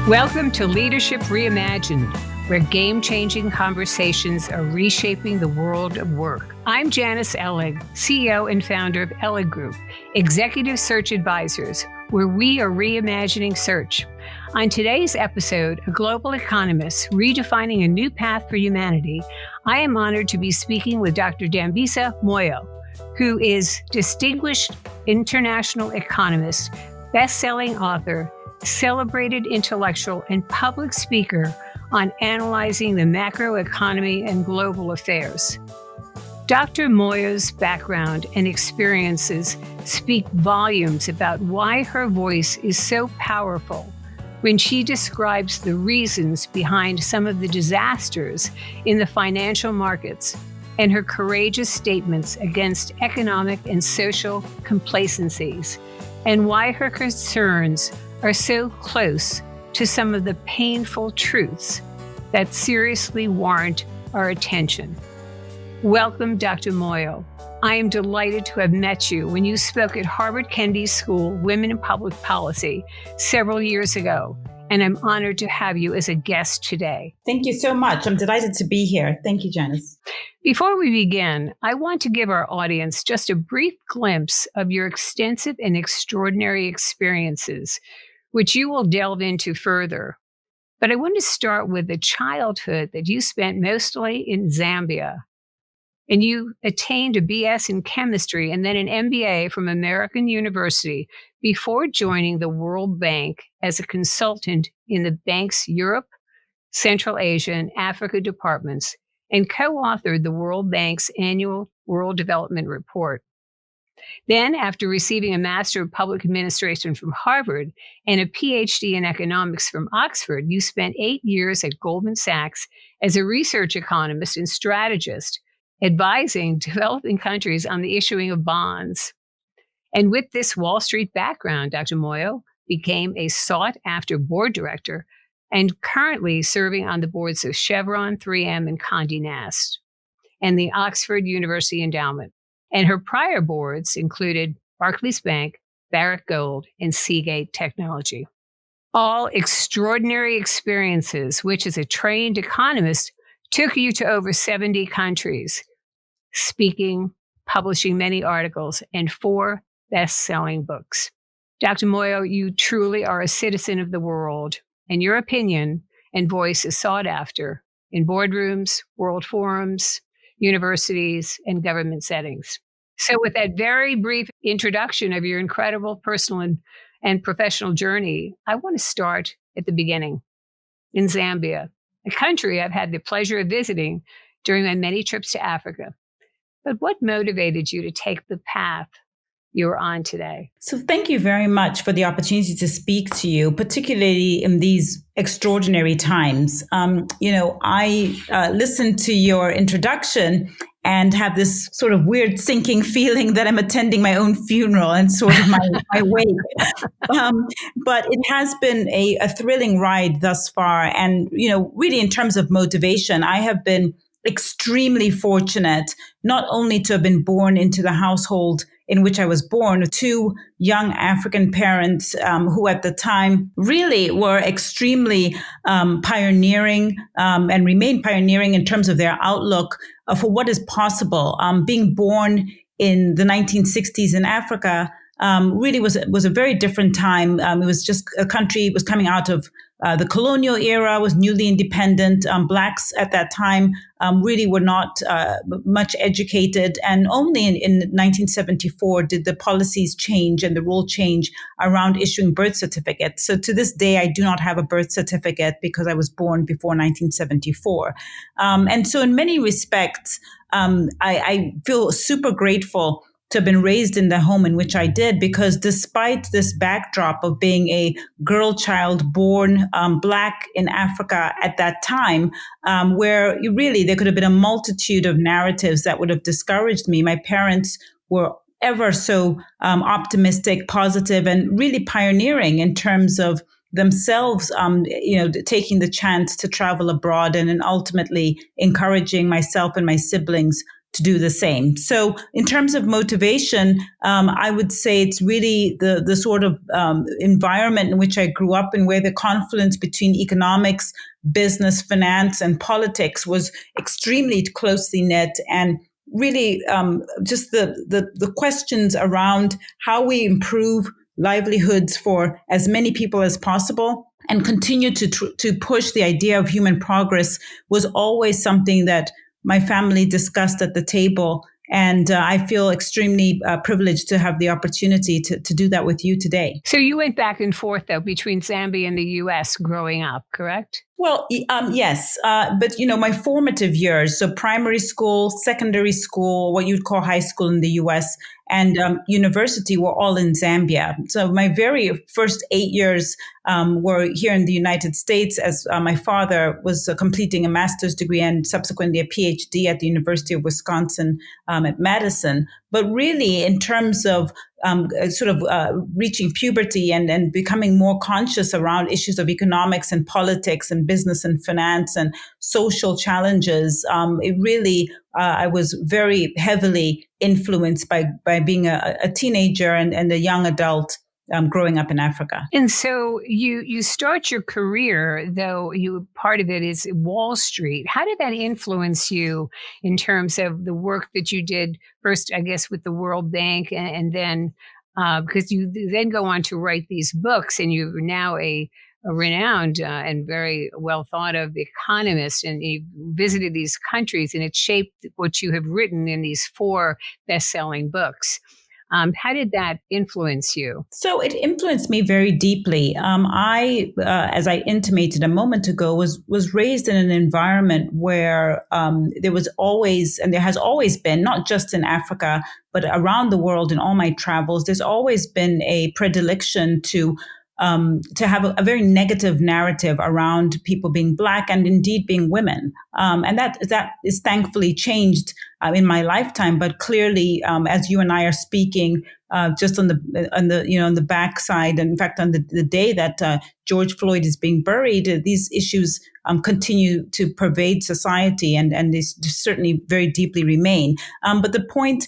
Welcome to Leadership Reimagined, where game-changing conversations are reshaping the world of work. I'm Janice Ellig, CEO and founder of Ellig Group, Executive Search Advisors, where we are reimagining search. On today's episode, A Global Economist, Redefining a New Path for Humanity, I am honored to be speaking with Dr. Dambisa Moyo, who is distinguished international economist, best-selling author, celebrated intellectual, and public speaker on analyzing the macroeconomy and global affairs. Dr. Moyo's background and experiences speak volumes about why her voice is so powerful when she describes the reasons behind some of the disasters in the financial markets and her courageous statements against economic and social complacencies, and why her concerns are so close to some of the painful truths that seriously warrant our attention. Welcome, Dr. Moyo. I am delighted to have met you when you spoke at Harvard Kennedy School Women in Public Policy several years ago, and I'm honored to have you as a guest today. Thank you so much. I'm delighted to be here. Thank you, Janice. Before we begin, I want to give our audience just a brief glimpse of your extensive and extraordinary experiences, which you will delve into further. But I want to start with the childhood that you spent mostly in Zambia. And you attained a BS in chemistry and then an MBA from American University before joining the World Bank as a consultant in the bank's Europe, Central Asia, and Africa departments, and co-authored the World Bank's annual World Development Report. Then, after receiving a Master of Public Administration from Harvard and a PhD in economics from Oxford, you spent 8 years at Goldman Sachs as a research economist and strategist, advising developing countries on the issuing of bonds. And with this Wall Street background, Dr. Moyo became a sought-after board director and currently serving on the boards of Chevron, 3M, and Condé Nast, and the Oxford University Endowment. And her prior boards included Barclays Bank, Barrick Gold, and Seagate Technology. All extraordinary experiences, which as a trained economist took you to over 70 countries, speaking, publishing many articles, and 4 best-selling books. Dr. Moyo, you truly are a citizen of the world, and your opinion and voice is sought after in boardrooms, world forums, universities, and government settings. So with that very brief introduction of your incredible personal and professional journey, I want to start at the beginning in Zambia, a country I've had the pleasure of visiting during my many trips to Africa. But what motivated you to take the path you're on today? So thank you very much for the opportunity to speak to you, particularly in these extraordinary times. I listened to your introduction and have this sort of weird sinking feeling that I'm attending my own funeral and sort of my wake. But it has been a thrilling ride thus far. And, really in terms of motivation, I have been extremely fortunate not only to have been born into the household in which I was born, 2 young African parents who at the time really were extremely pioneering and remain pioneering in terms of their outlook for what is possible. Being born in the 1960s in Africa really was a very different time. It was just a country was coming out of the colonial era, was newly independent. Blacks at that time really were not much educated. And only in 1974 did the policies change and the rule change around issuing birth certificates. So to this day, I do not have a birth certificate because I was born before 1974. And so in many respects, I feel super grateful to have been raised in the home in which I did, because despite this backdrop of being a girl child born Black in Africa at that time, where there could have been a multitude of narratives that would have discouraged me, my parents were ever so optimistic, positive, and really pioneering in terms of themselves, taking the chance to travel abroad and then ultimately encouraging myself and my siblings do the same. So in terms of motivation, I would say it's really the sort of environment in which I grew up and where the confluence between economics, business, finance, and politics was extremely closely knit, and really just the questions around how we improve livelihoods for as many people as possible and continue to push the idea of human progress was always something that my family discussed at the table. And I feel extremely privileged to have the opportunity to do that with you today. So you went back and forth, though, between Zambia and the U.S. growing up, correct? Well, yes, but my formative years, so primary school, secondary school, what you'd call high school in the U.S., and university were all in Zambia. So my very first 8 years were here in the United States, as my father was completing a master's degree and subsequently a PhD at the University of Wisconsin at Madison. But really, in terms of reaching puberty and becoming more conscious around issues of economics and politics and business and finance and social challenges, it really, I was very heavily influenced by being a teenager and a young adult growing up in Africa. And so you start your career, though part of it is Wall Street. How did that influence you in terms of the work that you did first, I guess, with the World Bank, and then because you then go on to write these books, and you're now a renowned and very well thought of economist, and you visited these countries, and it shaped what you have written in these 4 best-selling books. How did that influence you? So it influenced me very deeply. I, as I intimated a moment ago, was raised in an environment where there was always, and there has always been, not just in Africa, but around the world in all my travels, there's always been a predilection to have a very negative narrative around people being Black and indeed being women, and that is thankfully changed in my lifetime. But clearly, as you and I are speaking, just on the backside, and in fact, on the day that George Floyd is being buried, these issues continue to pervade society, and they certainly very deeply remain. But the point,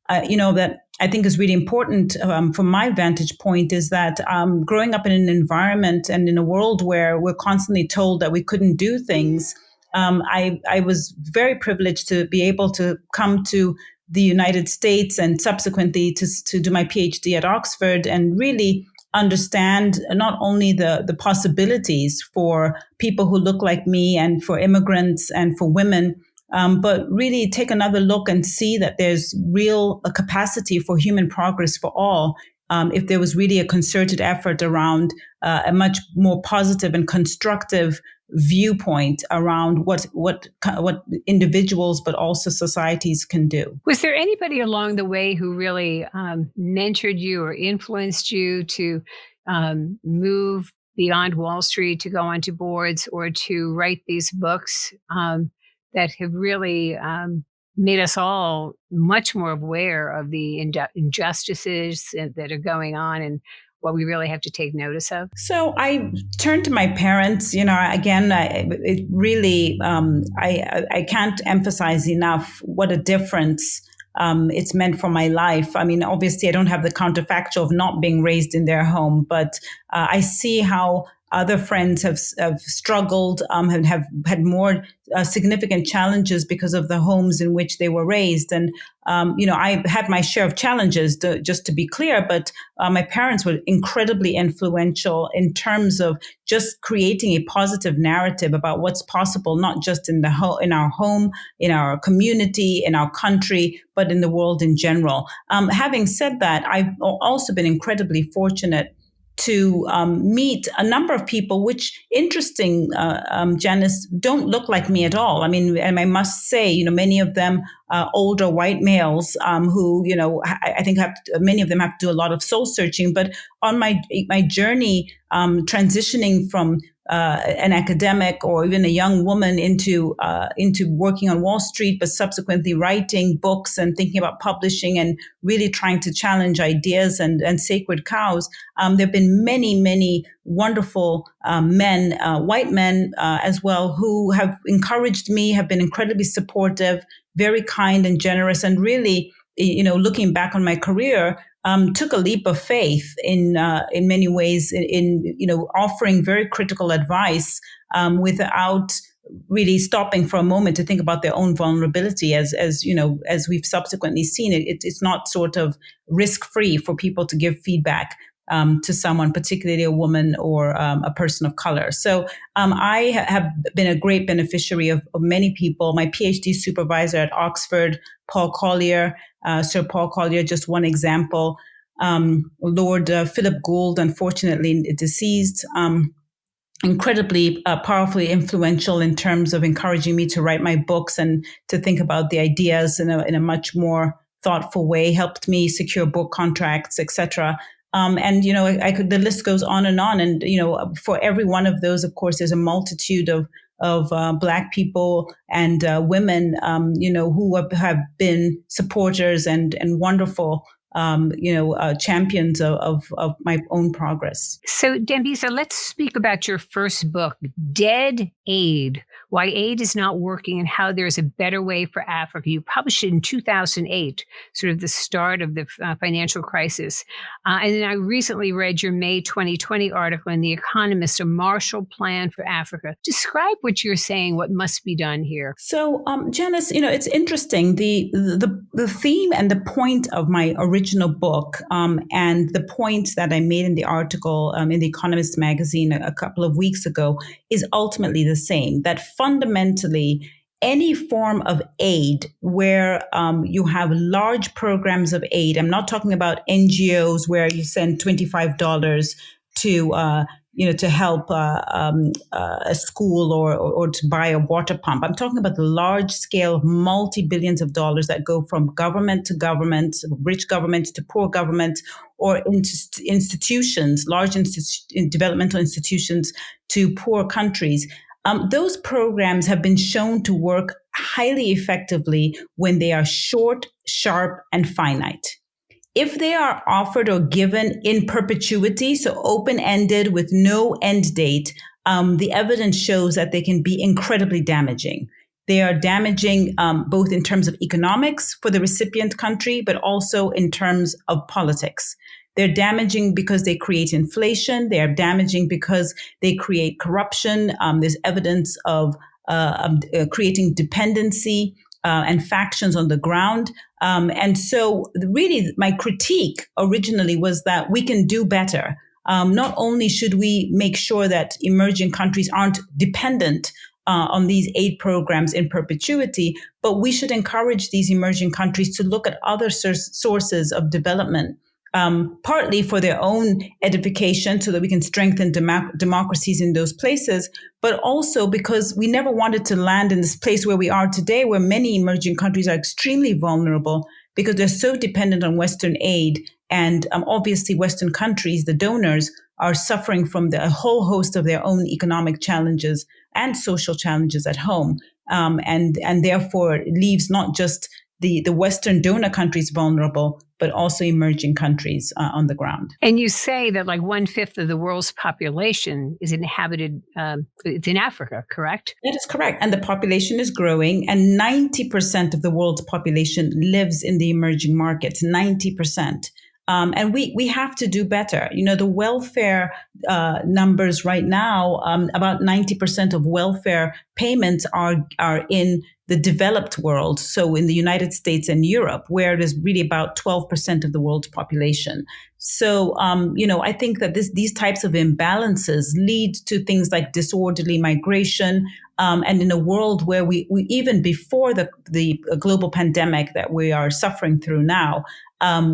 that I think is really important from my vantage point is that growing up in an environment and in a world where we're constantly told that we couldn't do things, I was very privileged to be able to come to the United States and subsequently to do my PhD at Oxford and really understand not only the possibilities for people who look like me and for immigrants and for women, but really take another look and see that there's real capacity for human progress for all if there was really a concerted effort around a much more positive and constructive viewpoint around what individuals but also societies can do. Was there anybody along the way who really mentored you or influenced you to move beyond Wall Street, to go onto boards, or to write these books that have really made us all much more aware of the injustices that are going on and what we really have to take notice of? So I turned to my parents. Again, it really, I can't emphasize enough what a difference it's meant for my life. I mean, obviously, I don't have the counterfactual of not being raised in their home, but I see how other friends have struggled, have had more significant challenges because of the homes in which they were raised. And, I had my share of challenges, just to be clear, but my parents were incredibly influential in terms of just creating a positive narrative about what's possible, not just in our home, in our community, in our country, but in the world in general. Having said that, I've also been incredibly fortunate to meet a number of people, which, interesting, Janice, don't look like me at all. I mean, and I must say, many of them older white males who, I think many of them have to do a lot of soul searching. But on my journey, transitioning from an academic or even a young woman into working on Wall Street, but subsequently writing books and thinking about publishing and really trying to challenge ideas and sacred cows. There have been many wonderful men, white men as well, who have encouraged me, have been incredibly supportive, very kind and generous, and really, looking back on my career, took a leap of faith in many ways in offering very critical advice without really stopping for a moment to think about their own vulnerability. As we've subsequently seen, it's not sort of risk free for people to give feedback to someone, particularly a woman or a person of color. So I have been a great beneficiary of many people. My PhD supervisor at Oxford, Paul Collier, Sir Paul Collier, just one example. Lord Philip Gould, unfortunately deceased, incredibly powerfully influential in terms of encouraging me to write my books and to think about the ideas in a much more thoughtful way, helped me secure book contracts, etc. The list goes on. And, for every one of those, of course, there's a multitude of Black people and women, who have been supporters and wonderful, champions of my own progress. So, Dambisa, let's speak about your first book, Dead Aid, Why Aid is Not Working and How There's a Better Way for Africa. You published it in 2008, sort of the start of the financial crisis. And then I recently read your May 2020 article in The Economist, A Marshall Plan for Africa. Describe what you're saying, what must be done here. So, Janice, it's interesting. The theme and the point of my original book and the point that I made in the article in The Economist magazine a couple of weeks ago is ultimately the same, that fundamentally any form of aid where you have large programs of aid, I'm not talking about NGOs where you send $25 to help a school or to buy a water pump. I'm talking about the large scale multi-billions of dollars that go from government to government, rich government to poor government, or institutions, large developmental institutions to poor countries. Those programs have been shown to work highly effectively when they are short, sharp, and finite. If they are offered or given in perpetuity, so open-ended with no end date, the evidence shows that they can be incredibly damaging. They are damaging both in terms of economics for the recipient country, but also in terms of politics. They're damaging because they create inflation. They are damaging because they create corruption. There's evidence of creating dependency and factions on the ground. And so really my critique originally was that we can do better. Not only should we make sure that emerging countries aren't dependent on these aid programs in perpetuity, but we should encourage these emerging countries to look at other sources of development. Partly for their own edification so that we can strengthen democracies in those places, but also because we never wanted to land in this place where we are today, where many emerging countries are extremely vulnerable because they're so dependent on Western aid. And obviously Western countries, the donors, are suffering from a whole host of their own economic challenges and social challenges at home. And therefore it leaves not just the Western donor countries vulnerable, but also emerging countries on the ground. And you say that like 1/5 of the world's population is inhabited, it's in Africa, correct? That is correct. And the population is growing, and 90% of the world's population lives in the emerging markets, 90%. And we have to do better. The welfare numbers right now, about 90% of welfare payments are in the developed world, so in the United States and Europe, where it is really about 12% of the world's population. So, I think that these types of imbalances lead to things like disorderly migration. And in a world where we even before the global pandemic that we are suffering through now,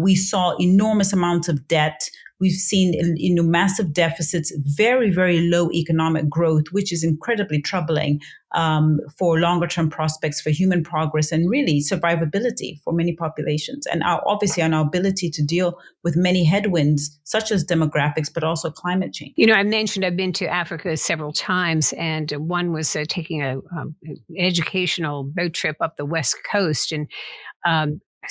we saw enormous amounts of debt. We've seen, massive deficits, very, very low economic growth, which is incredibly troubling for longer term prospects for human progress and really survivability for many populations. And obviously on our ability to deal with many headwinds, such as demographics, but also climate change. I mentioned I've been to Africa several times, and one was taking an educational boat trip up the West Coast. And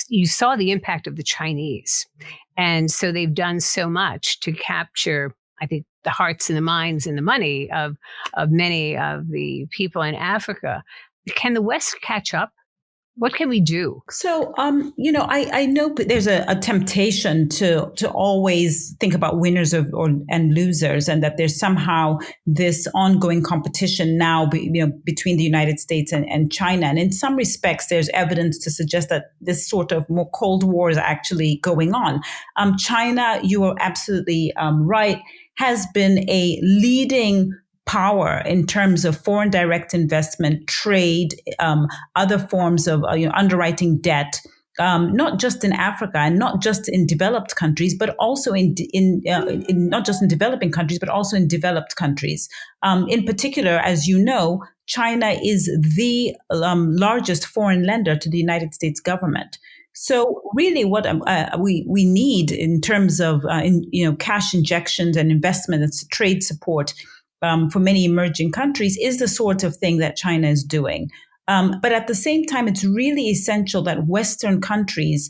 you saw the impact of the Chinese. And so they've done so much to capture, I think, the hearts and the minds and the money of many of the people in Africa. Can the West catch up? What can we do? So, I know there's a temptation to always think about winners and losers, and that there's somehow this ongoing competition now, between the United States and China. And in some respects, there's evidence to suggest that this sort of more Cold War is actually going on. China, you are absolutely right, has been a leading power in terms of foreign direct investment, trade, other forms of underwriting debt, not just in Africa and not just in developed countries, but also in not just in developing countries, but also in developed countries. In particular, as you know, China is the largest foreign lender to the United States government. So really what we need in terms of cash injections and investment and trade support for many emerging countries is the sort of thing that China is doing. But at the same time, it's really essential that Western countries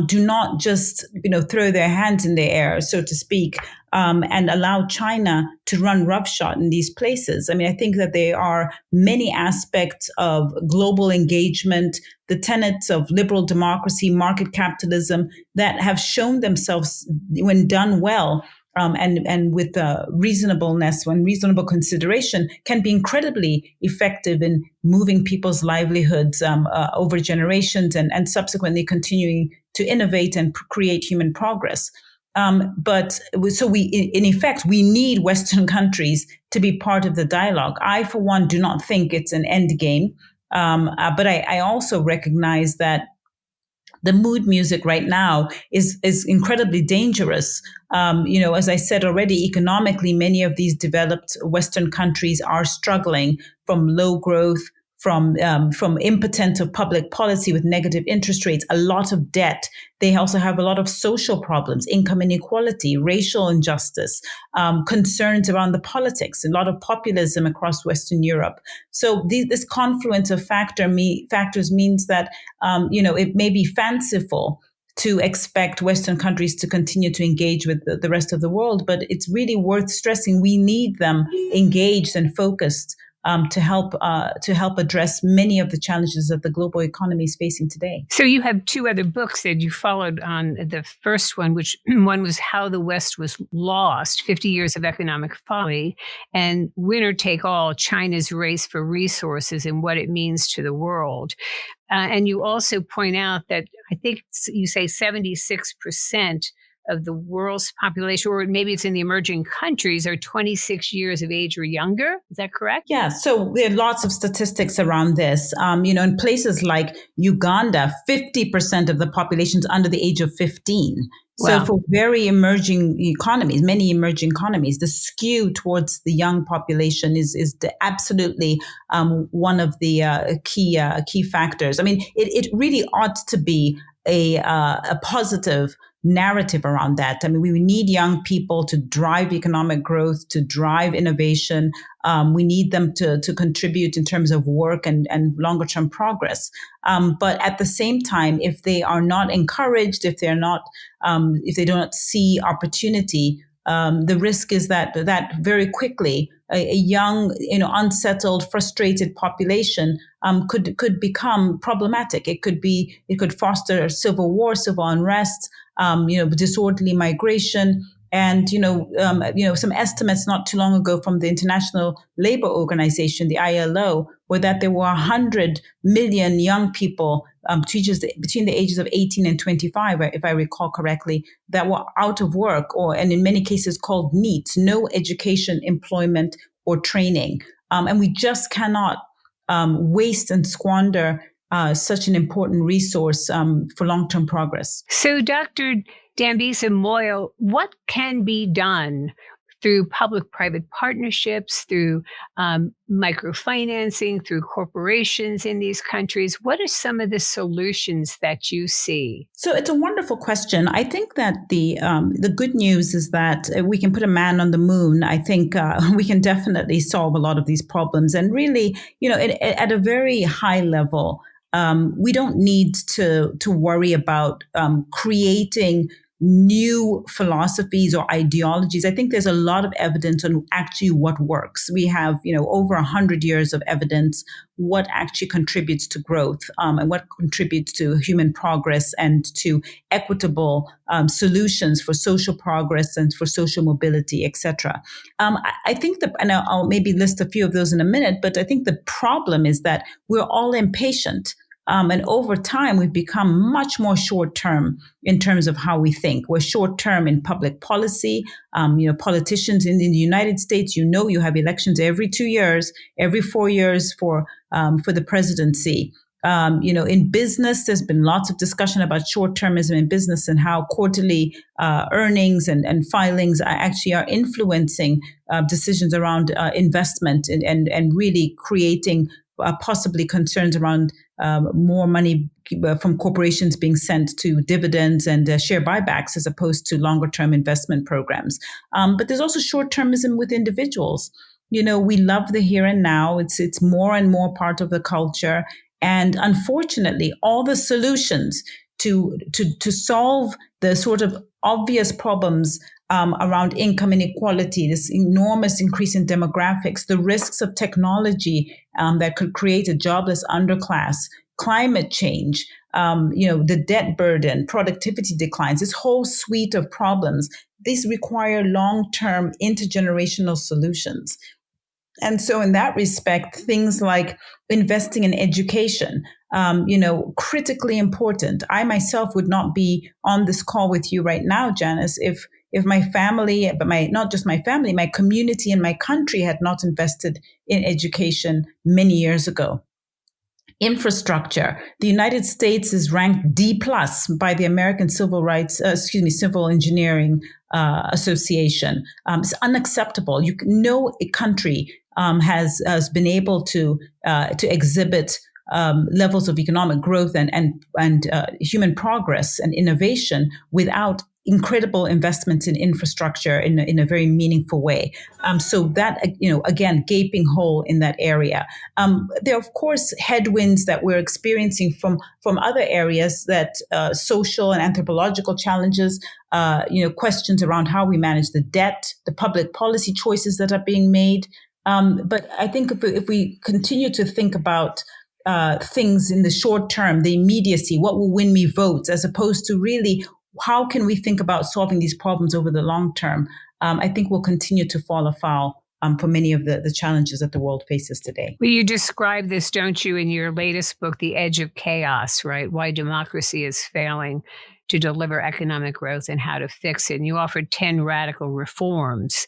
do not just, throw their hands in the air, so to speak, and allow China to run roughshod in these places. I mean, I think that there are many aspects of global engagement, the tenets of liberal democracy, market capitalism that have shown themselves, when done well, and with reasonableness, when reasonable consideration, can be incredibly effective in moving people's livelihoods over generations and subsequently continuing to innovate and create human progress. But in effect, we need Western countries to be part of the dialogue. I, for one, do not think it's an end game. But I also recognize that the mood music right now is incredibly dangerous. As I said already, economically, many of these developed Western countries are struggling from low growth, from impotence of public policy with negative interest rates, a lot of debt. They also have a lot of social problems, income inequality, racial injustice, concerns around the politics, a lot of populism across Western Europe. So this confluence of factors means that, it may be fanciful to expect Western countries to continue to engage with the rest of the world, but it's really worth stressing we need them engaged and focused to help address many of the challenges that the global economy is facing today. So you have two other books that you followed on. The first one, which one was How the West Was Lost, 50 Years of Economic Folly, and Winner Take All, China's Race for Resources and What It Means to the World. And you also point out that I think you say 76% of the world's population, or maybe it's in the emerging countries, are 26 years of age or younger. Is that correct? Yeah. So there are lots of statistics around this. In places like Uganda, 50% of the population is under the age of 15. Wow. So for very emerging economies, many emerging economies, the skew towards the young population is absolutely one of the key factors. I mean, it really ought to be a positive narrative around that. I mean, we need young people to drive economic growth, to drive innovation. We need them to contribute in terms of work and longer term progress. But at the same time, if they are not encouraged, if they don't see opportunity, the risk is that very quickly a young, unsettled, frustrated population could become problematic. It could foster civil war, civil unrest, disorderly migration. And, some estimates not too long ago from the International Labor Organization, the ILO, were that there were 100 million young people between the ages of 18 and 25, if I recall correctly, that were out of work and in many cases called NEETs, no education, employment, or training. And we just cannot waste and squander such an important resource for long-term progress. So, Dr. Dambisa Moyo, what can be done through public-private partnerships, through microfinancing, through corporations in these countries? What are some of the solutions that you see? So it's a wonderful question. I think that the good news is that we can put a man on the moon. I think we can definitely solve a lot of these problems. And really, at a very high level, we don't need to worry about creating new philosophies or ideologies. I think there's a lot of evidence on actually what works. We have, over 100 years of evidence what actually contributes to growth and what contributes to human progress and to equitable solutions for social progress and for social mobility, etc. I think and I'll maybe list a few of those in a minute, but I think the problem is that we're all impatient. And over time, we've become much more short-term in terms of how we think. We're short-term in public policy. Politicians in the United States, you have elections every 2 years, every 4 years for the presidency. In business, there's been lots of discussion about short-termism in business and how quarterly earnings and filings actually are influencing decisions around investment and really creating possibly concerns around more money from corporations being sent to dividends and share buybacks as opposed to longer-term investment programs. But there's also short-termism with individuals. We love the here and now. It's more and more part of the culture. And unfortunately, all the solutions to solve the sort of obvious problems around income inequality, this enormous increase in demographics, the risks of technology that could create a jobless underclass, climate change, the debt burden, productivity declines, this whole suite of problems, these require long-term intergenerational solutions. And so in that respect, things like investing in education, critically important. I myself would not be on this call with you right now, Janice, if my family, but not just my family, my community and my country had not invested in education many years ago. Infrastructure. The United States is ranked D+ by the American Civil Engineering Association. It's unacceptable. No country has been able to exhibit levels of economic growth and human progress and innovation without incredible investments in infrastructure in a very meaningful way. So that, again, gaping hole in that area. There are, of course, headwinds that we're experiencing from other areas, that social and anthropological challenges, questions around how we manage the debt, the public policy choices that are being made. But I think if we continue to think about things in the short term, the immediacy, what will win me votes, as opposed to really how can we think about solving these problems over the long term, I think we'll continue to fall afoul for many of the challenges that the world faces today. Well, you describe this, don't you, in your latest book, The Edge of Chaos, right? Why democracy is failing to deliver economic growth and how to fix it. And you offered 10 radical reforms.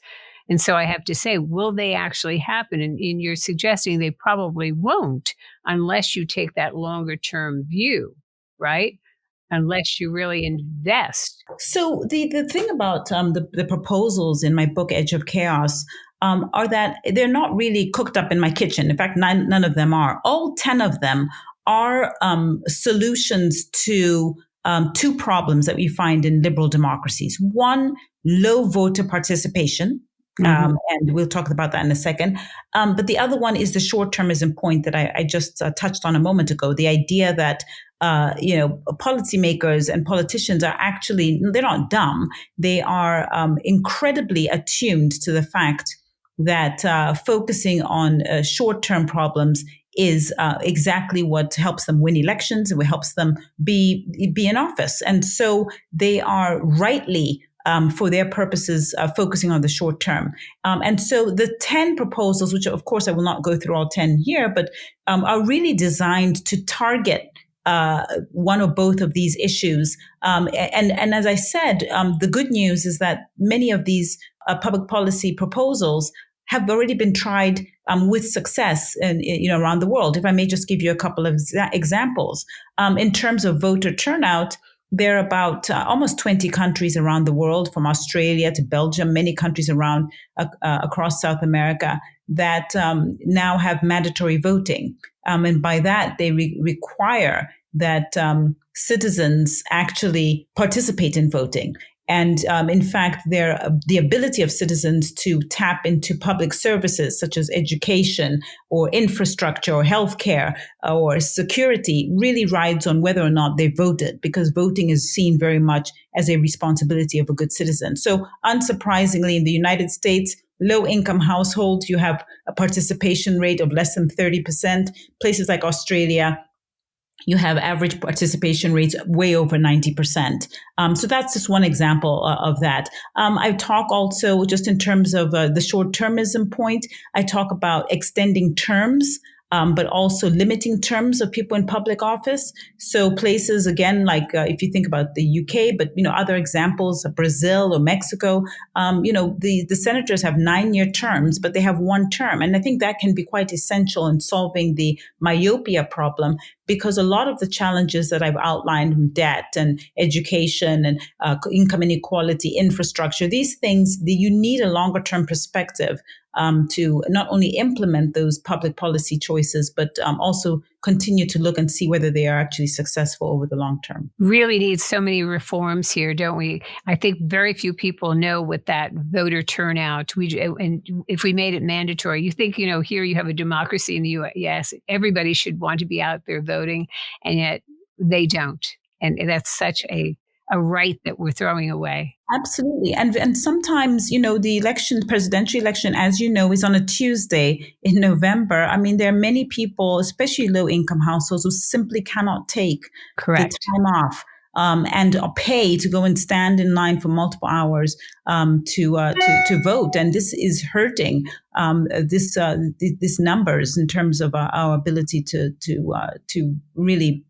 And so I have to say, will they actually happen? And you're suggesting they probably won't unless you take that longer term view, right? Unless you really invest. So the thing about the proposals in my book, Edge of Chaos, are that they're not really cooked up in my kitchen. In fact, none of them are. All 10 of them are solutions to two problems that we find in liberal democracies. One, low voter participation. And we'll talk about that in a second. But the other one is the short-termism point that I just touched on a moment ago. The idea that policymakers and politicians are actually, they're not dumb. They are incredibly attuned to the fact that focusing on short-term problems is exactly what helps them win elections and what helps them be in office. And so they are rightly for their purposes, focusing on the short term. And so the 10 proposals, which of course I will not go through all 10 here, but are really designed to target one or both of these issues. And as I said, the good news is that many of these public policy proposals have already been tried with success around the world. If I may just give you a couple of examples. In terms of voter turnout, there are about almost 20 countries around the world, from Australia to Belgium, many countries around across South America, that now have mandatory voting. And by that, they require that citizens actually participate in voting. And in fact, the ability of citizens to tap into public services such as education or infrastructure or healthcare or security really rides on whether or not they voted, because voting is seen very much as a responsibility of a good citizen. So unsurprisingly, in the United States, low-income households, you have a participation rate of less than 30%. Places like Australia, you have average participation rates way over 90%. So that's just one example of that. I talk also, just in terms of the short-termism point, I talk about extending terms, but also limiting terms of people in public office. So places, again, like if you think about the UK, but other examples, Brazil or Mexico, the senators have 9-year terms, but they have one term. And I think that can be quite essential in solving the myopia problem, because a lot of the challenges that I've outlined, debt and education and income inequality, infrastructure, these things, you need a longer term perspective to not only implement those public policy choices, but also continue to look and see whether they are actually successful over the long term. Really need so many reforms here, don't we? I think very few people know what that voter turnout, and if we made it mandatory, you think, here you have a democracy in the U.S., everybody should want to be out there voting, and yet they don't. And that's such a right that we're throwing away. Absolutely. And sometimes, the presidential election, as you know, is on a Tuesday in November. I mean, there are many people, especially low-income households, who simply cannot take Correct. the time off and pay to go and stand in line for multiple hours to vote. And this is hurting this numbers in terms of our ability to really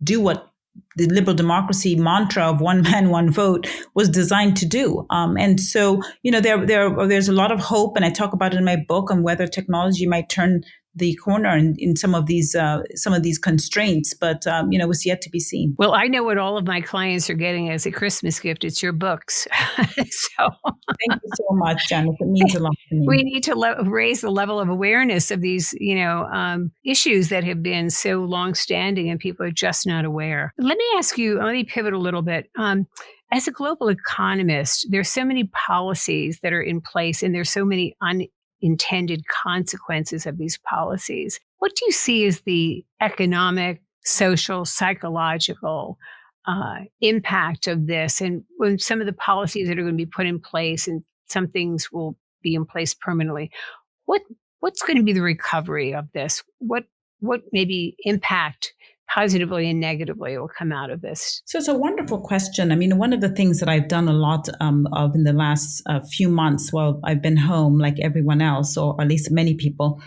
do what the liberal democracy mantra of one man, one vote was designed to do. And so, there's a lot of hope, and I talk about it in my book on whether technology might turn the corner in some of these constraints, but it's yet to be seen. Well, I know what all of my clients are getting as a Christmas gift. It's your books. So thank you so much, Janice. It means a lot to me. We need to raise the level of awareness of these, issues that have been so long-standing, and people are just not aware. Let me pivot a little bit. As a global economist, there's so many policies that are in place, and there's so many unintended consequences of these policies. What do you see as the economic, social, psychological impact of this, and when some of the policies that are going to be put in place, and some things will be in place permanently? What's going to be the recovery of this? What maybe impact, positively and negatively, will come out of this? So it's a wonderful question. I mean, one of the things that I've done a lot of in the last few months while I've been home, like everyone else, or at least many people,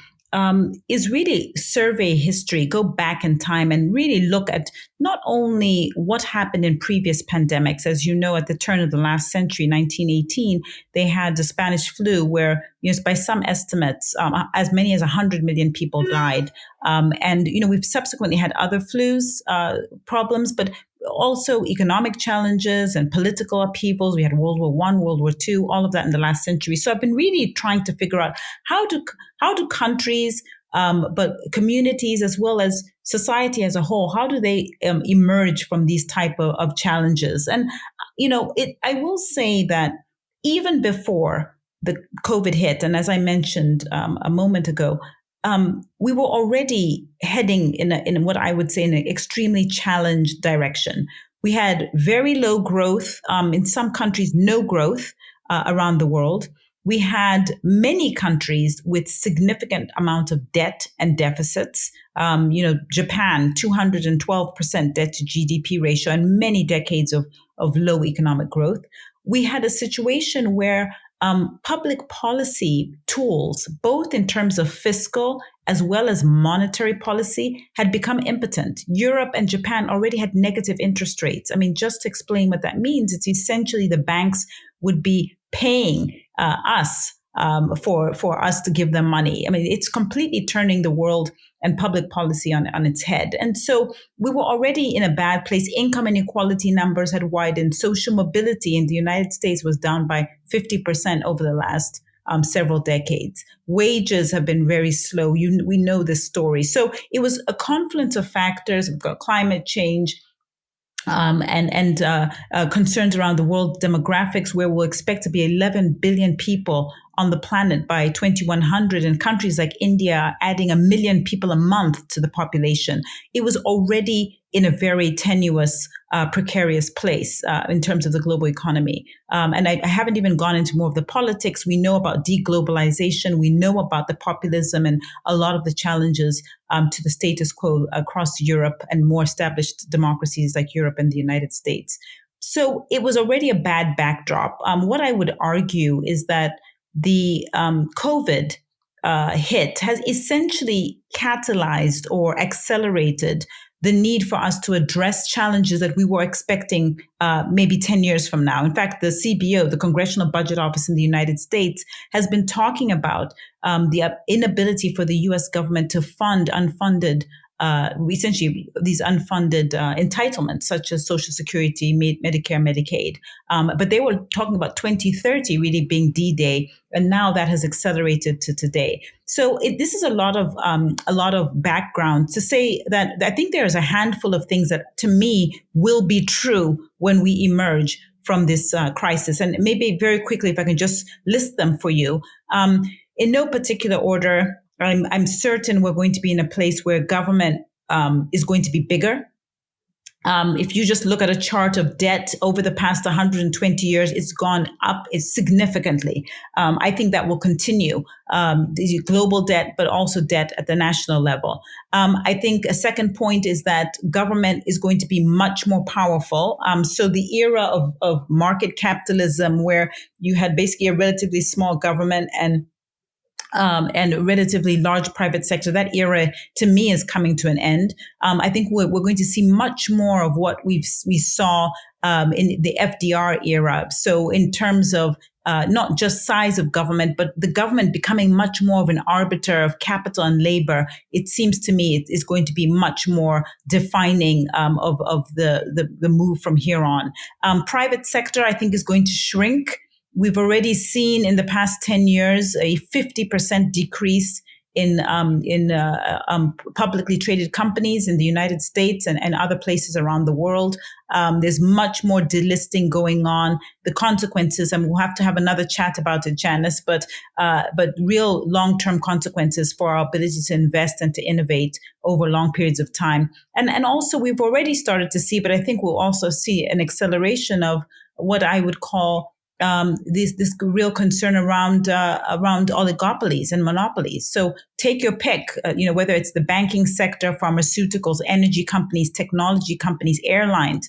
is really survey history, go back in time and really look at not only what happened in previous pandemics. As you know, at the turn of the last century, 1918, they had the Spanish flu where, by some estimates, as many as 100 million people died. And we've subsequently had other flus problems, but also economic challenges and political upheavals. We had World War I, World War II, all of that in the last century. So I've been really trying to figure out how do countries, but communities as well as society as a whole, how do they emerge from these type of challenges? And, I will say that even before the COVID hit, and as I mentioned a moment ago, we were already heading in what I would say in an extremely challenged direction. We had very low growth, in some countries, no growth around the world. We had many countries with significant amount of debt and deficits. Japan, 212% debt to GDP ratio, and many decades of low economic growth. We had a situation where public policy tools, both in terms of fiscal as well as monetary policy, had become impotent. Europe and Japan already had negative interest rates. I mean, just to explain what that means, it's essentially the banks would be paying us for us to give them money. I mean, it's completely turning the world and public policy on its head. And so we were already in a bad place. Income inequality numbers had widened. Social mobility in the United States was down by 50% over the last several decades. Wages have been very slow. We know this story. So it was a confluence of factors. We've got climate change, and concerns around the world demographics, where we'll expect to be 11 billion people on the planet by 2100, and countries like India adding 1 million people a month to the population. It was already in a very tenuous, precarious place in terms of the global economy. And I haven't even gone into more of the politics. We know about deglobalization. We know about the populism and a lot of the challenges to the status quo across Europe and more established democracies like Europe and the United States. So it was already a bad backdrop. What I would argue is that the COVID hit has essentially catalyzed or accelerated the need for us to address challenges that we were expecting maybe 10 years from now. In fact, the CBO, the Congressional Budget Office in the United States, has been talking about the inability for the US government to fund unfunded essentially these unfunded entitlements such as Social Security, Medicare, Medicaid. But they were talking about 2030 really being D-Day, and now that has accelerated to today. So this is a lot of background to say that I think there is a handful of things that to me will be true when we emerge from this crisis. And maybe very quickly, if I can just list them for you. In no particular order, I'm certain we're going to be in a place where government is going to be bigger. If you just look at a chart of debt over the past 120 years, it's gone up significantly. I think that will continue, global debt, but also debt at the national level. I think a second point is that government is going to be much more powerful. So the era of market capitalism, where you had basically a relatively small government and a relatively large private sector, that era to me is coming to an end. I think we're going to see much more of what we saw in the FDR era. So in terms of not just size of government, but the government becoming much more of an arbiter of capital and labor, it seems to me it is going to be much more defining of the move from here on. Private sector, I think, is going to shrink. We've already seen in the past 10 years a 50% decrease in publicly traded companies in the United States and other places around the world. There's much more delisting going on. The consequences, and we'll have to have another chat about it, Janice, but real long-term consequences for our ability to invest and to innovate over long periods of time. And also we've already started to see, but I think we'll also see an acceleration of what I would call this real concern around oligopolies and monopolies. So take your pick, whether it's the banking sector, pharmaceuticals, energy companies, technology companies, airlines.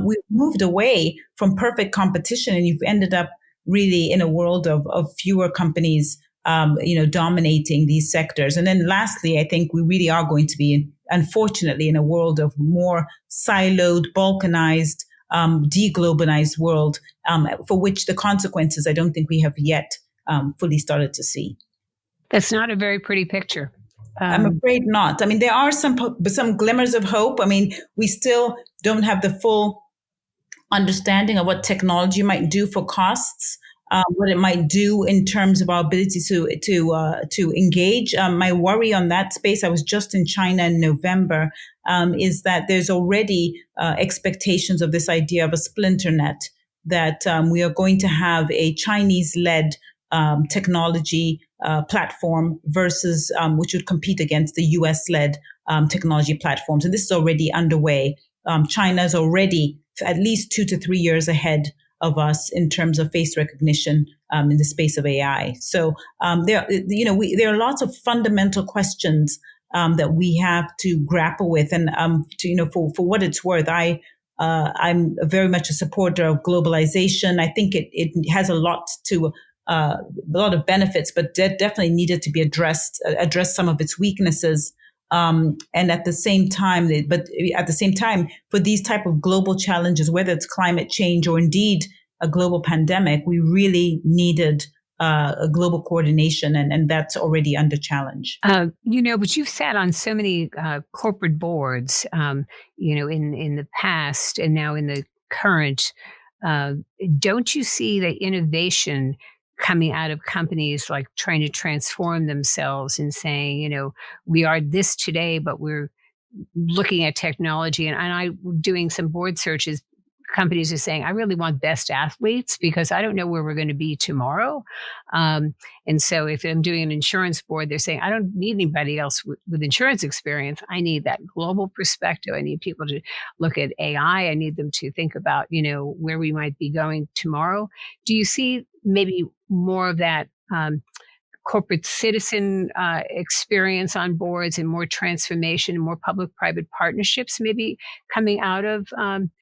We've moved away from perfect competition, and you've ended up really in a world of fewer companies, dominating these sectors. And then lastly, I think we really are going to be, unfortunately, in a world of more siloed, balkanized, deglobalized world, for which the consequences I don't think we have yet fully started to see. That's not a very pretty picture. I'm afraid not. I mean, there are some glimmers of hope. I mean, we still don't have the full understanding of what technology might do for costs, what it might do in terms of our ability to engage. My worry on that space, I was just in China in November, is that there's already expectations of this idea of a splinter net, that we are going to have a Chinese-led technology platform versus which would compete against the US-led technology platforms. And this is already underway. China is already at least 2 to 3 years ahead of us in terms of face recognition in the space of AI. So there are lots of fundamental questions that we have to grapple with. And for what it's worth, I'm very much a supporter of globalization. I think it has a lot of benefits, but definitely needed to be address some of its weaknesses. And at the same time, for these type of global challenges, whether it's climate change or indeed a global pandemic, we really needed global coordination, and that's already under challenge. But you've sat on so many corporate boards, in the past and now in the current. Uh, don't you see the innovation coming out of companies like trying to transform themselves and saying, we are this today, but we're looking at technology, and I doing some board searches. Companies are saying, I really want best athletes because I don't know where we're going to be tomorrow. And so if I'm doing an insurance board, they're saying, I don't need anybody else with insurance experience. I need that global perspective. I need people to look at AI. I need them to think about, where we might be going tomorrow. Do you see maybe more of that corporate citizen experience on boards and more transformation, more public-private partnerships maybe coming out of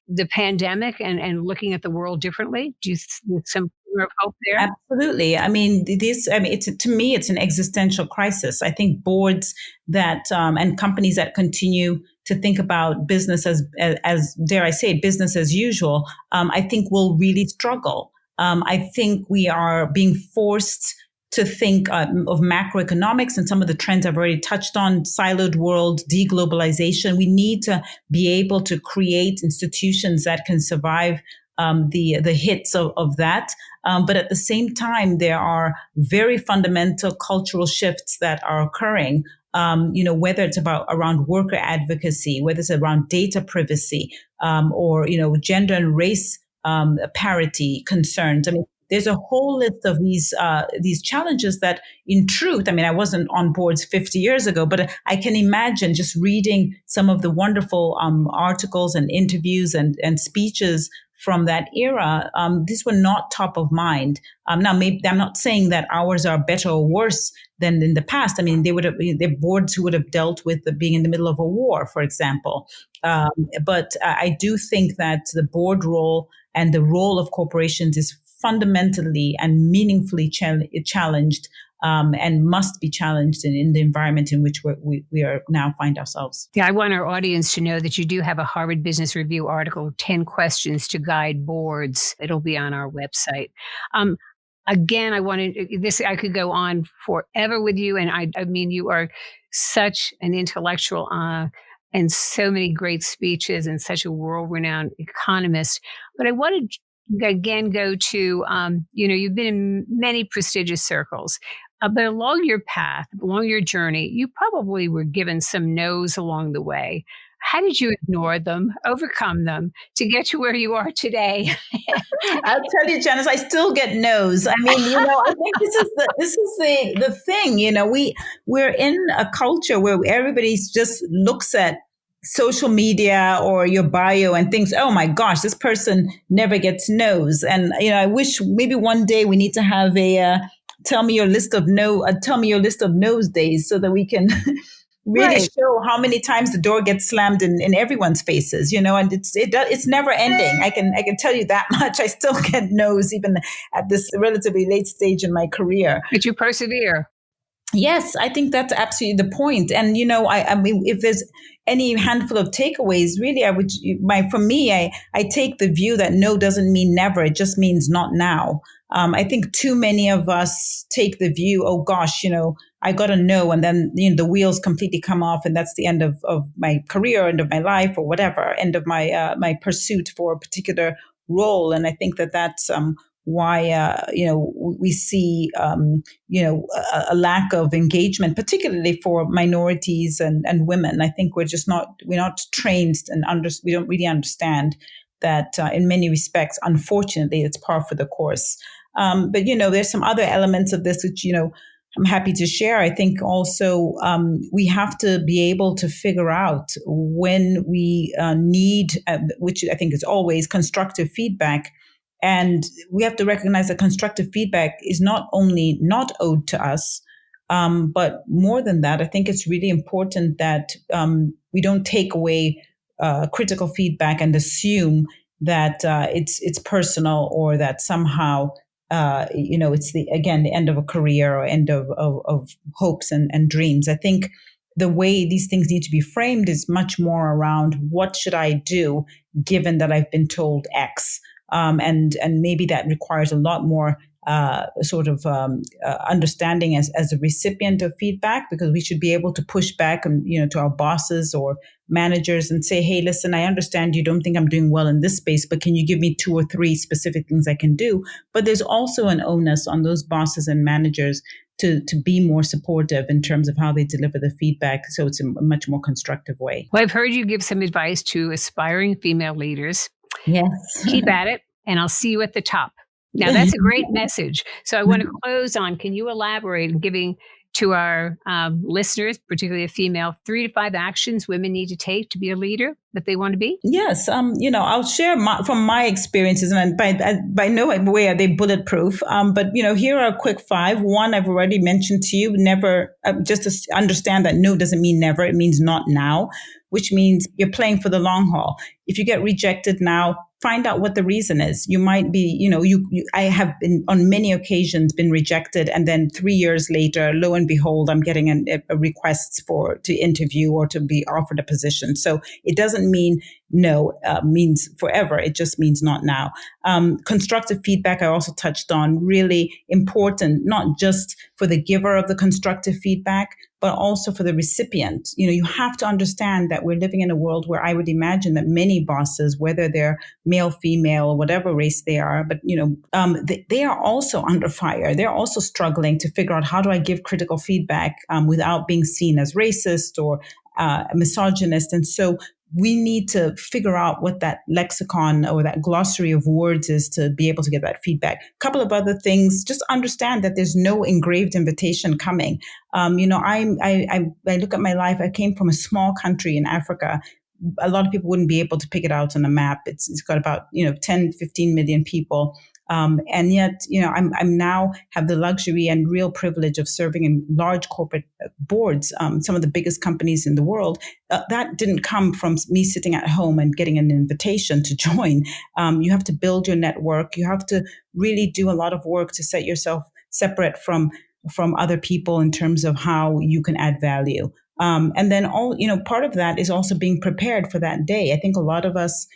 the pandemic and looking at the world differently? Do you see some of hope there? Absolutely. I mean, to me, it's an existential crisis. I think boards that and companies that continue to think about business as dare I say, business as usual, I think will really struggle. I think we are being forced to think of macroeconomics and some of the trends I've already touched on, siloed world, deglobalization. We need to be able to create institutions that can survive the hits of that. But at the same time, there are very fundamental cultural shifts that are occurring. Whether it's around worker advocacy, whether it's around data privacy, or gender and race parity concerns. I mean, there's a whole list of these challenges that, in truth, I mean, I wasn't on boards 50 years ago, but I can imagine just reading some of the wonderful articles and interviews and theses from that era. These were not top of mind. Now, maybe I'm not saying that ours are better or worse than in the past. I mean, they're boards who would have dealt with being in the middle of a war, for example. But I do think that the board role and the role of corporations is fundamentally and meaningfully challenged, and must be challenged in the environment in which we are now find ourselves. Yeah, I want our audience to know that you do have a Harvard Business Review article, 10 questions to guide boards. It'll be on our website. Again, I could go on forever with you. And I mean, you are such an intellectual, and so many great speeches and such a world-renowned economist. But I wanted again go to, you've been in many prestigious circles, but along your path, along your journey, you probably were given some no's along the way. How did you ignore them, overcome them to get to where you are today? I'll tell you, Janice, I still get no's. I mean, I think this is the thing. We're in a culture where everybody just looks at social media or your bio and thinks, oh my gosh, this person never gets no's. And I wish maybe one day we need to have a tell me your list of no's days, so that we can really show how many times the door gets slammed in everyone's faces, and it's never ending. I can tell you that much. I still get no's even at this relatively late stage in my career. But you persevere. Yes, I think that's absolutely the point. And, I mean, if there's any handful of takeaways, really, I take the view that no doesn't mean never. It just means not now. I think too many of us take the view, oh gosh, I got a no, and then the wheels completely come off, and that's the end of my career, end of my life, or whatever, end of my pursuit for a particular role. And I think that's why we see a lack of engagement, particularly for minorities and women. I think we're not trained and we don't really understand that in many respects, unfortunately, it's par for the course. But there's some other elements of this which I'm happy to share. I think also we have to be able to figure out when we need, which I think is always constructive feedback. And we have to recognize that constructive feedback is not only not owed to us, but more than that, I think it's really important that we don't take away critical feedback and assume that it's personal, or that somehow it's the end of a career or end of hopes and dreams. I think the way these things need to be framed is much more around what should I do given that I've been told X. And maybe that requires a lot more understanding as a recipient of feedback, because we should be able to push back to our bosses or managers and say, hey, listen, I understand you don't think I'm doing well in this space, but can you give me 2 or 3 specific things I can do? But there's also an onus on those bosses and managers to be more supportive in terms of how they deliver the feedback, so it's a much more constructive way. Well, I've heard you give some advice to aspiring female leaders. Yes. Keep at it, and I'll see you at the top. Now, that's a great message. So I want to close on, can you elaborate in giving to our listeners, particularly a female, 3 to 5 actions women need to take to be a leader that they want to be? Yes. I'll share from my experiences, and by no way are they bulletproof. But here are a quick 5. One, I've already mentioned to you, never, just to understand that no doesn't mean never. It means not now, which means you're playing for the long haul. If you get rejected now, find out what the reason is. You might be, I have been on many occasions been rejected, and then 3 years later, lo and behold, I'm getting a request to interview or to be offered a position. So it doesn't mean no, means forever. It just means not now. Constructive feedback, I also touched on, really important, not just for the giver of the constructive feedback, but also for the recipient. You have to understand that we're living in a world where I would imagine that many bosses, whether they're male, female, or whatever race they are, but they are also under fire. They're also struggling to figure out, how do I give critical feedback without being seen as racist or misogynist? And so we need to figure out what that lexicon or that glossary of words is to be able to get that feedback. A couple of other things, just understand that there's no engraved invitation coming. I look at my life. I came from a small country in Africa. A lot of people wouldn't be able to pick it out on a map. It's got about 10, 15 million people. And yet, I'm now have the luxury and real privilege of serving in large corporate boards, some of the biggest companies in the world. That didn't come from me sitting at home and getting an invitation to join. You have to build your network. You have to really do a lot of work to set yourself separate from other people in terms of how you can add value. And then part of that is also being prepared for that day. I think a lot of us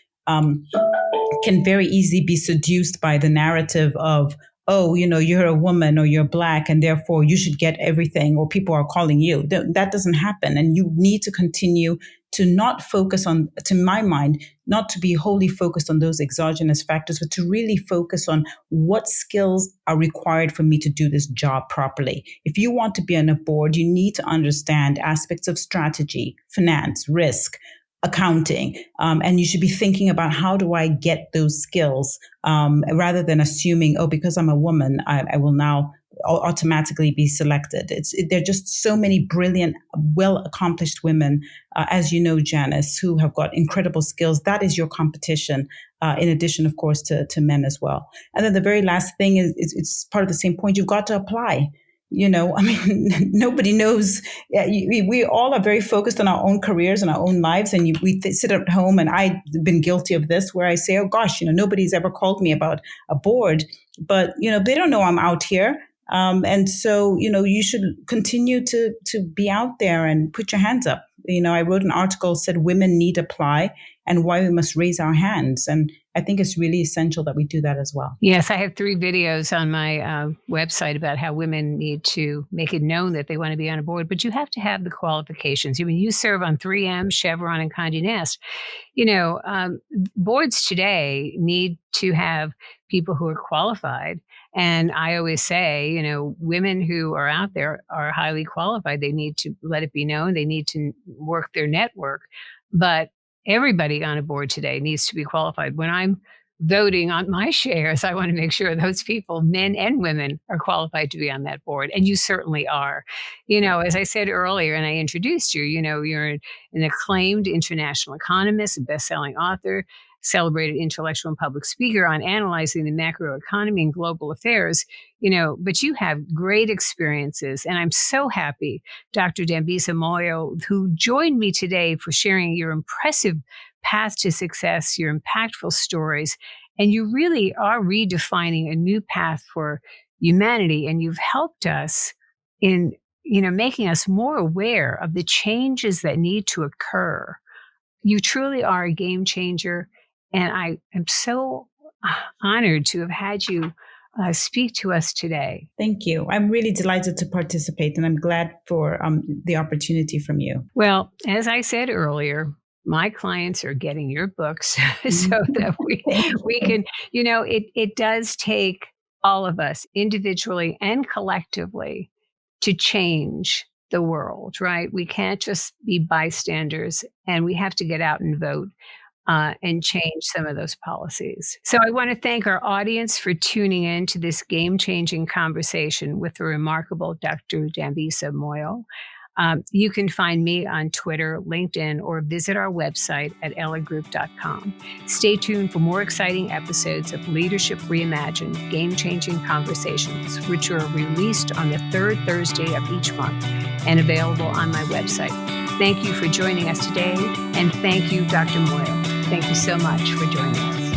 can very easily be seduced by the narrative of, oh, you're a woman or you're Black and therefore you should get everything, or people are calling you. That doesn't happen. And you need to continue to not focus on, to my mind, not to be wholly focused on those exogenous factors, but to really focus on what skills are required for me to do this job properly. If you want to be on a board, you need to understand aspects of strategy, finance, risk, accounting, and you should be thinking about, how do I get those skills, rather than assuming, oh, because I'm a woman, I will now automatically be selected. There are just so many brilliant, well-accomplished women, as you know, Janice, who have got incredible skills. That is your competition, in addition, of course, to men as well. And then the very last thing is it's part of the same point. You've got to apply. Nobody knows. We all are very focused on our own careers and our own lives. And we sit at home, and I've been guilty of this, where I say, oh gosh, nobody's ever called me about a board, but, they don't know I'm out here. And so, you should continue to be out there and put your hands up. I wrote an article, said women need apply and why we must raise our hands. And I think it's really essential that we do that as well. Yes, I have 3 videos on my website about how women need to make it known that they want to be on a board, but you have to have the qualifications. You serve on 3M, Chevron, and Condé Nast. Boards today need to have people who are qualified. And I always say, women who are out there are highly qualified. They need to let it be known. They need to work their network. But everybody on a board today needs to be qualified. When I'm voting on my shares, I want to make sure those people, men and women, are qualified to be on that board. And you certainly are. As I said earlier, and I introduced you, you're an acclaimed international economist, a best-selling author, celebrated intellectual and public speaker on analyzing the macroeconomy and global affairs, but you have great experiences. And I'm so happy, Dr. Dambisa Moyo, who joined me today, for sharing your impressive path to success, your impactful stories. And you really are redefining a new path for humanity. And you've helped us in, making us more aware of the changes that need to occur. You truly are a game changer. And I am so honored to have had you speak to us today. Thank you. I'm really delighted to participate, and I'm glad for the opportunity from you. Well, as I said earlier, my clients are getting your books so that we can, it does take all of us individually and collectively to change the world, right? We can't just be bystanders, and we have to get out and vote and change some of those policies. So I want to thank our audience for tuning in to this game-changing conversation with the remarkable Dr. Dambisa Moyo. You can find me on Twitter, LinkedIn, or visit our website at elliggroup.com. Stay tuned for more exciting episodes of Leadership Reimagined, Game-Changing Conversations, which are released on the third Thursday of each month and available on my website. Thank you for joining us today, and thank you, Dr. Moyo. Thank you so much for joining us.